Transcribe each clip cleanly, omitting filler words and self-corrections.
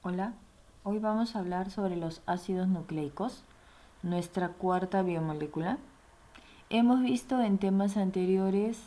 Hola, hoy vamos a hablar sobre los ácidos nucleicos, nuestra cuarta biomolécula. Hemos visto en temas anteriores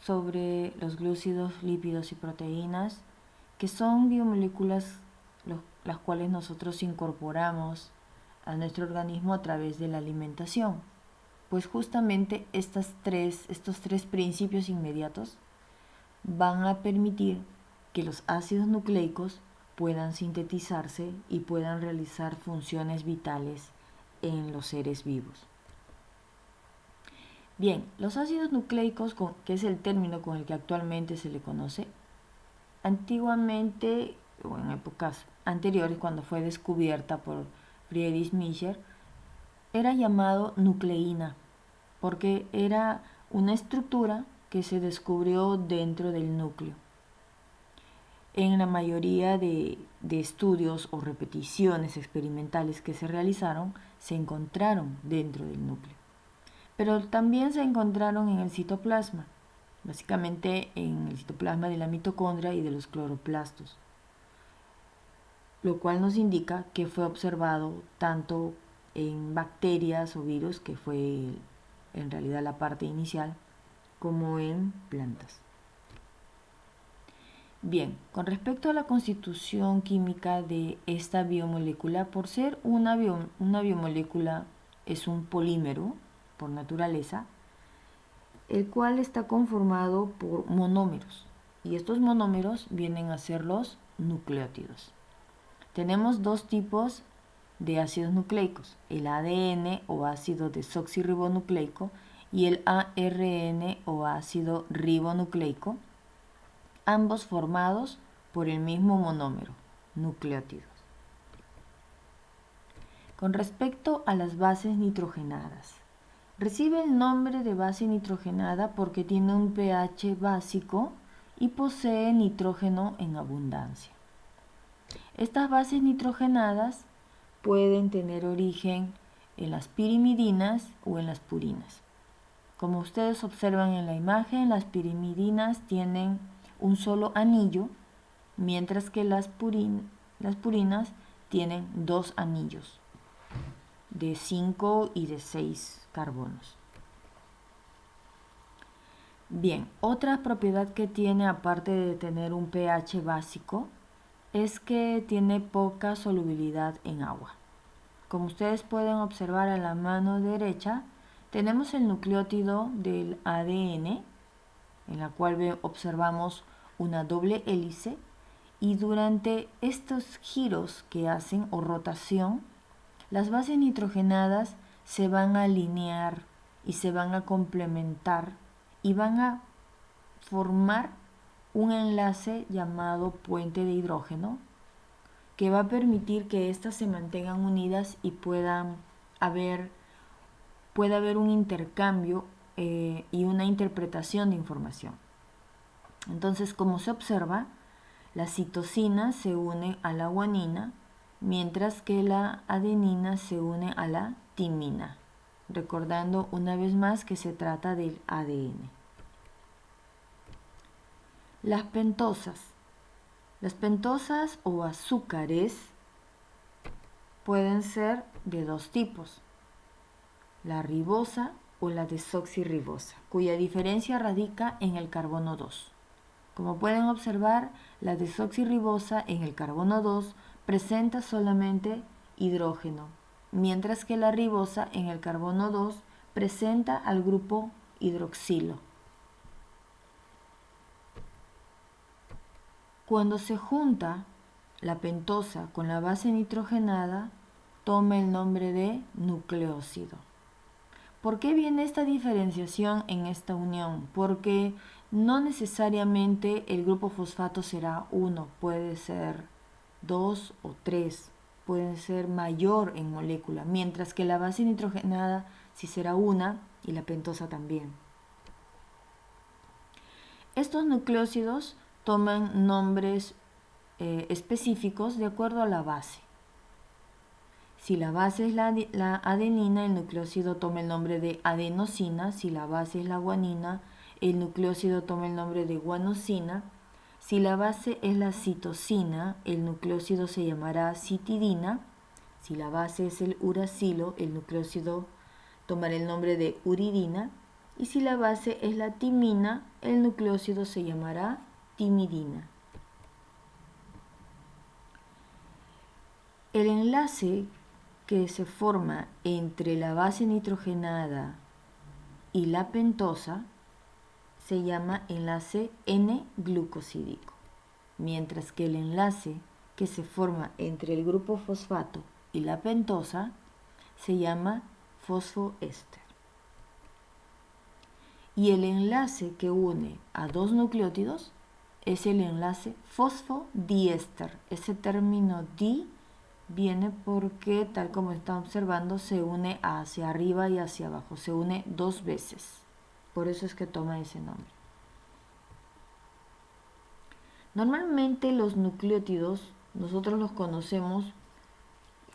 sobre los glúcidos, lípidos y proteínas, que son biomoléculas las cuales nosotros incorporamos a nuestro organismo a través de la alimentación. Pues justamente estos tres principios inmediatos van a permitir que los ácidos nucleicos puedan sintetizarse y puedan realizar funciones vitales en los seres vivos. Bien, los ácidos nucleicos, que es el término con el que actualmente se le conoce, antiguamente o en épocas anteriores, cuando fue descubierta por Friedrich Miescher, era llamado nucleína porque era una estructura que se descubrió dentro del núcleo. En la mayoría de estudios o repeticiones experimentales que se realizaron, se encontraron dentro del núcleo. Pero también se encontraron en el citoplasma, básicamente en el citoplasma de la mitocondria y de los cloroplastos, lo cual nos indica que fue observado tanto en bacterias o virus, que fue en realidad la parte inicial, como en plantas. Bien, con respecto a la constitución química de esta biomolécula, por ser una biomolécula es un polímero por naturaleza, el cual está conformado por monómeros, y estos monómeros vienen a ser los nucleótidos. Tenemos dos tipos de ácidos nucleicos, el ADN o ácido desoxirribonucleico y el ARN o ácido ribonucleico, ambos formados por el mismo monómero, nucleótidos. Con respecto a las bases nitrogenadas, recibe el nombre de base nitrogenada porque tiene un pH básico y posee nitrógeno en abundancia. Estas bases nitrogenadas pueden tener origen en las pirimidinas o en las purinas. Como ustedes observan en la imagen, las pirimidinas tienen un solo anillo, mientras que las purinas tienen dos anillos de 5 y de 6 carbonos. Bien, otra propiedad que tiene, aparte de tener un pH básico, es que tiene poca solubilidad en agua. Como ustedes pueden observar a la mano derecha, tenemos el nucleótido del ADN, en la cual observamos una doble hélice, y durante estos giros que hacen o rotación, las bases nitrogenadas se van a alinear y se van a complementar y van a formar un enlace llamado puente de hidrógeno que va a permitir que éstas se mantengan unidas y pueda haber un intercambio y una interpretación de información. Entonces, como se observa, la citosina se une a la guanina, mientras que la adenina se une a la timina, recordando una vez más que se trata del ADN. Las pentosas. Las pentosas o azúcares pueden ser de dos tipos, la ribosa o la desoxirribosa, cuya diferencia radica en el carbono 2. Como pueden observar, la desoxirribosa en el carbono 2 presenta solamente hidrógeno, mientras que la ribosa en el carbono 2 presenta al grupo hidroxilo. Cuando se junta la pentosa con la base nitrogenada, toma el nombre de nucleósido. ¿Por qué viene esta diferenciación en esta unión? Porque no necesariamente el grupo fosfato será 1, puede ser 2 o 3, puede ser mayor en molécula, mientras que la base nitrogenada sí será 1 y la pentosa también. Estos nucleósidos toman nombres específicos de acuerdo a la base. Si la base es la adenina, el nucleósido toma el nombre de adenosina. Si la base es la guanina, el nucleósido toma el nombre de guanosina. Si la base es la citosina, el nucleócido se llamará citidina. Si la base es el uracilo, el nucleócido tomará el nombre de uridina. Y si la base es la timina, el nucleócido se llamará timidina. El enlace que se forma entre la base nitrogenada y la pentosa se llama enlace N-glucosídico, mientras que el enlace que se forma entre el grupo fosfato y la pentosa se llama fosfoéster. Y el enlace que une a dos nucleótidos es el enlace fosfodiéster. Ese término di viene porque, tal como están observando, se une hacia arriba y hacia abajo, se une dos veces. Por eso es que toma ese nombre. Normalmente los nucleótidos nosotros los conocemos,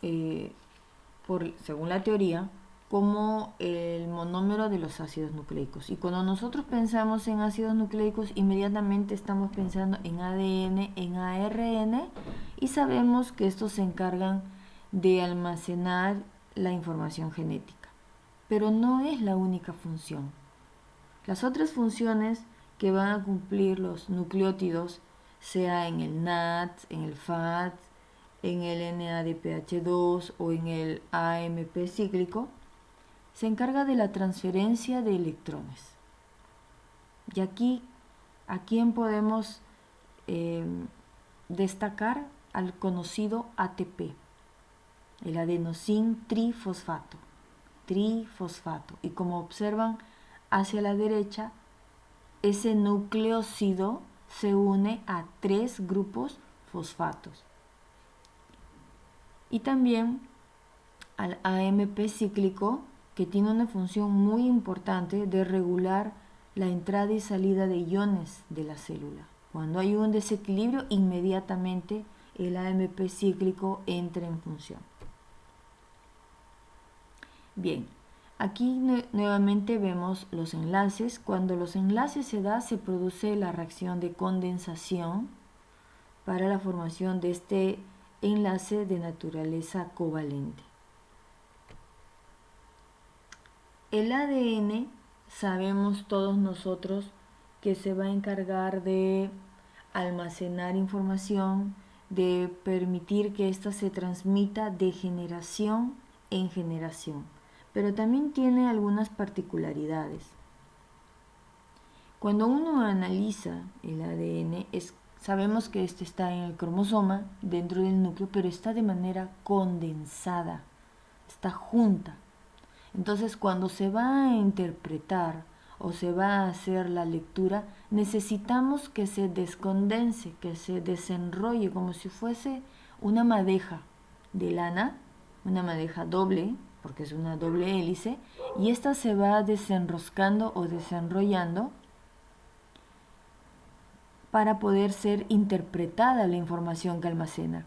según la teoría, como el monómero de los ácidos nucleicos. Y cuando nosotros pensamos en ácidos nucleicos, inmediatamente estamos pensando en ADN, en ARN, y sabemos que estos se encargan de almacenar la información genética. Pero no es la única función. Las otras funciones que van a cumplir los nucleótidos, sea en el NAT, en el FAT, en el NADPH2 o en el AMP cíclico, se encarga de la transferencia de electrones. Y aquí, ¿a quién podemos destacar? Al conocido ATP, el adenosín trifosfato. Y como observan hacia la derecha, ese nucleócido se une a 3 grupos fosfatos. Y también al AMP cíclico, que tiene una función muy importante de regular la entrada y salida de iones de la célula. Cuando hay un desequilibrio, inmediatamente el AMP cíclico entra en función. Bien, aquí nuevamente vemos los enlaces. Cuando los enlaces se dan, se produce la reacción de condensación para la formación de este enlace de naturaleza covalente. El ADN, sabemos todos nosotros que se va a encargar de almacenar información, de permitir que ésta se transmita de generación en generación, pero también tiene algunas particularidades. Cuando uno analiza el ADN, sabemos que este está en el cromosoma, dentro del núcleo, pero está de manera condensada, está junta. Entonces, cuando se va a interpretar o se va a hacer la lectura, necesitamos que se descondense, que se desenrolle como si fuese una madeja de lana, una madeja doble, porque es una doble hélice, y esta se va desenroscando o desenrollando para poder ser interpretada la información que almacena.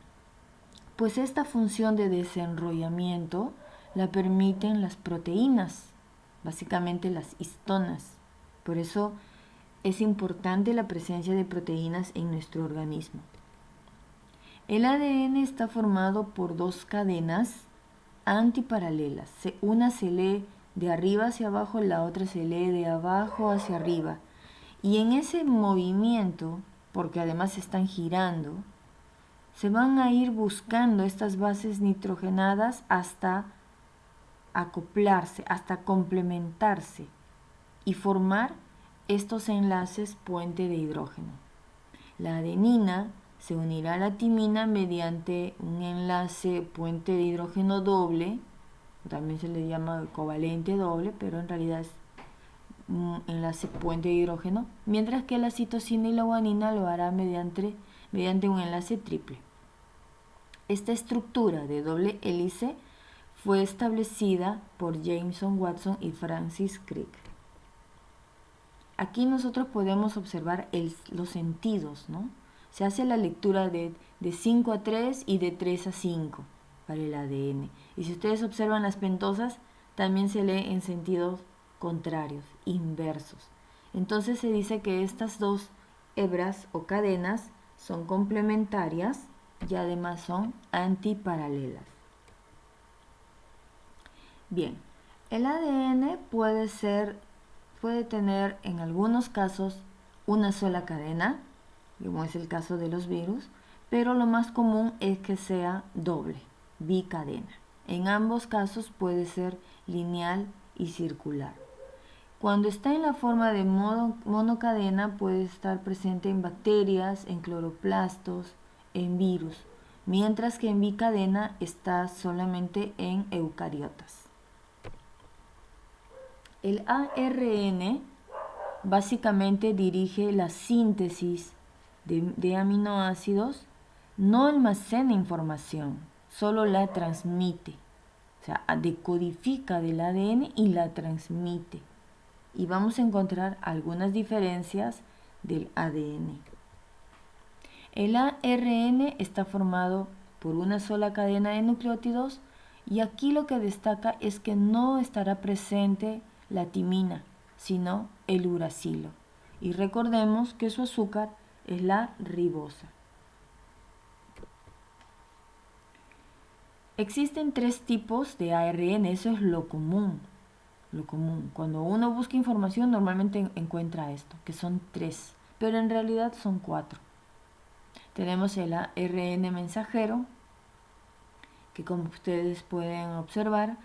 Pues esta función de desenrollamiento la permiten las proteínas, básicamente las histonas. Por eso es importante la presencia de proteínas en nuestro organismo. El ADN está formado por 2 cadenas antiparalelas. Una se lee de arriba hacia abajo, la otra se lee de abajo hacia arriba. Y en ese movimiento, porque además están girando, se van a ir buscando estas bases nitrogenadas hasta acoplarse, hasta complementarse y formar estos enlaces puente de hidrógeno. La adenina se unirá a la timina mediante un enlace puente de hidrógeno doble, también se le llama covalente doble, pero en realidad es un enlace puente de hidrógeno, mientras que la citosina y la guanina lo hará mediante un enlace triple. Esta estructura de doble hélice fue establecida por Jameson Watson y Francis Crick. Aquí nosotros podemos observar los sentidos, ¿no? Se hace la lectura de 5 a 3 y de 3 a 5 para el ADN. Y si ustedes observan las pentosas, también se lee en sentidos contrarios, inversos. Entonces se dice que estas dos hebras o cadenas son complementarias y además son antiparalelas. Bien, el ADN puede tener en algunos casos una sola cadena, como es el caso de los virus, pero lo más común es que sea doble, bicadena. En ambos casos puede ser lineal y circular. Cuando está en la forma de monocadena puede estar presente en bacterias, en cloroplastos, en virus, mientras que en bicadena está solamente en eucariotas. El ARN básicamente dirige la síntesis de aminoácidos, no almacena información, solo la transmite. O sea, decodifica del ADN y la transmite. Y vamos a encontrar algunas diferencias del ADN. El ARN está formado por una sola cadena de nucleótidos y aquí lo que destaca es que no estará presente la timina, sino el uracilo. Y recordemos que su azúcar es la ribosa. Existen 3 tipos de ARN, eso es lo común. Cuando uno busca información normalmente encuentra esto, que son 3, pero en realidad son 4. Tenemos el ARN mensajero, que como ustedes pueden observar,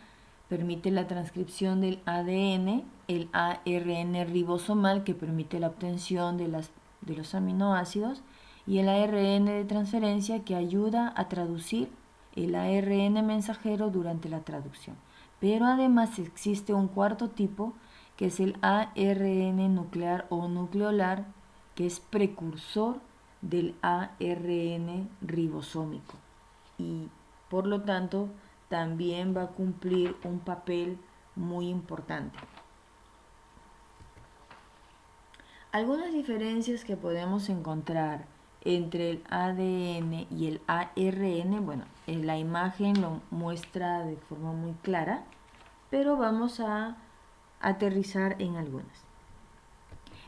permite la transcripción del ADN, el ARN ribosomal, que permite la obtención de los aminoácidos, y el ARN de transferencia, que ayuda a traducir el ARN mensajero durante la traducción. Pero además existe un cuarto tipo, que es el ARN nuclear o nucleolar, que es precursor del ARN ribosómico y por lo tanto también va a cumplir un papel muy importante. Algunas diferencias que podemos encontrar entre el ADN y el ARN, bueno, la imagen lo muestra de forma muy clara, pero vamos a aterrizar en algunas.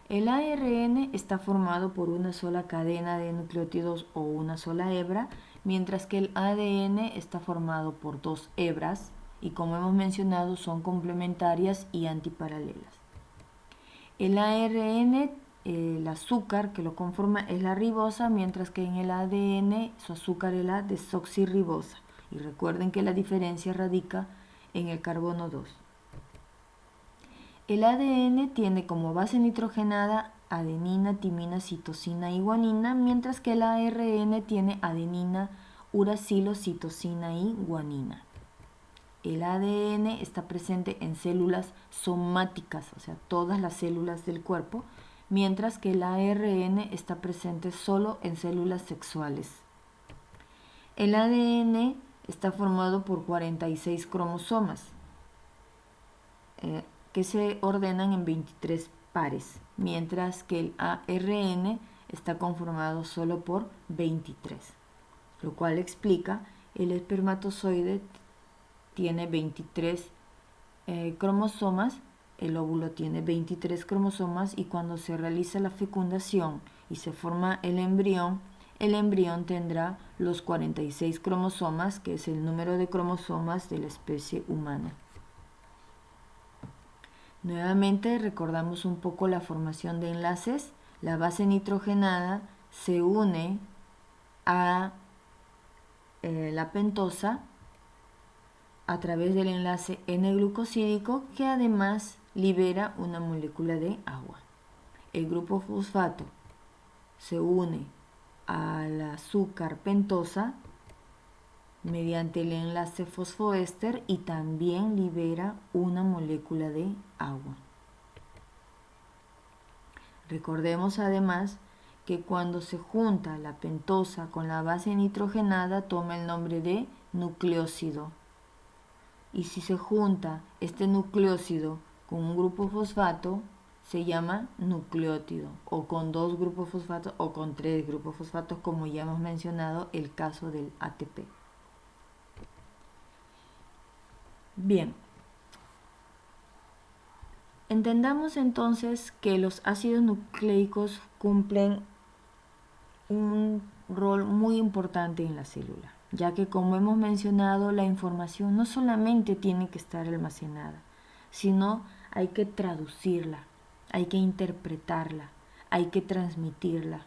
El ARN está formado por una sola cadena de nucleótidos o una sola hebra, mientras que el ADN está formado por 2 hebras y, como hemos mencionado, son complementarias y antiparalelas. El ARN, el azúcar que lo conforma es la ribosa, mientras que en el ADN su azúcar es la desoxirribosa. Y recuerden que la diferencia radica en el carbono 2. El ADN tiene como base nitrogenada adenina, timina, citosina y guanina, mientras que el ARN tiene adenina, uracilo, citosina y guanina. El ADN está presente en células somáticas, o sea, todas las células del cuerpo, mientras que el ARN está presente solo en células sexuales. El ADN está formado por 46 cromosomas, que se ordenan en 23 pares, mientras que el ARN está conformado solo por 23, lo cual explica el espermatozoide tiene 23 cromosomas, el óvulo tiene 23 cromosomas y cuando se realiza la fecundación y se forma el embrión tendrá los 46 cromosomas, que es el número de cromosomas de la especie humana. Nuevamente recordamos un poco la formación de enlaces. La base nitrogenada se une a la pentosa a través del enlace N-glucosídico, que además libera una molécula de agua. El grupo fosfato se une al azúcar pentosa mediante el enlace fosfoéster y también libera una molécula de agua. Recordemos además que cuando se junta la pentosa con la base nitrogenada toma el nombre de nucleósido. Y si se junta este nucleósido con un grupo fosfato, se llama nucleótido, o con 2 grupos fosfatos o con 3 grupos fosfatos, como ya hemos mencionado el caso del ATP. Bien, entendamos entonces que los ácidos nucleicos cumplen un rol muy importante en la célula, ya que como hemos mencionado, la información no solamente tiene que estar almacenada, sino hay que traducirla, hay que interpretarla, hay que transmitirla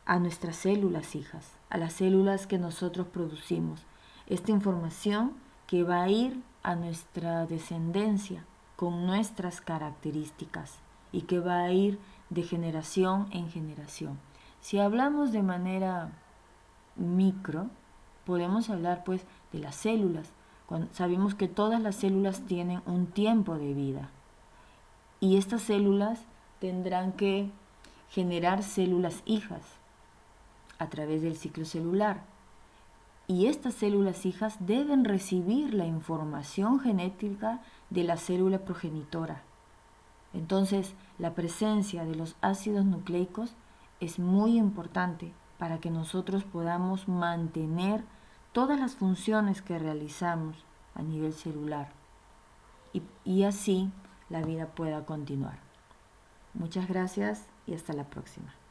a nuestras células hijas, a las células que nosotros producimos. Esta información que va a ir a nuestra descendencia con nuestras características y que va a ir de generación en generación. Si hablamos de manera micro, podemos hablar pues de las células. Sabemos que todas las células tienen un tiempo de vida y estas células tendrán que generar células hijas a través del ciclo celular. Y estas células hijas deben recibir la información genética de la célula progenitora. Entonces, la presencia de los ácidos nucleicos es muy importante para que nosotros podamos mantener todas las funciones que realizamos a nivel celular y así la vida pueda continuar. Muchas gracias y hasta la próxima.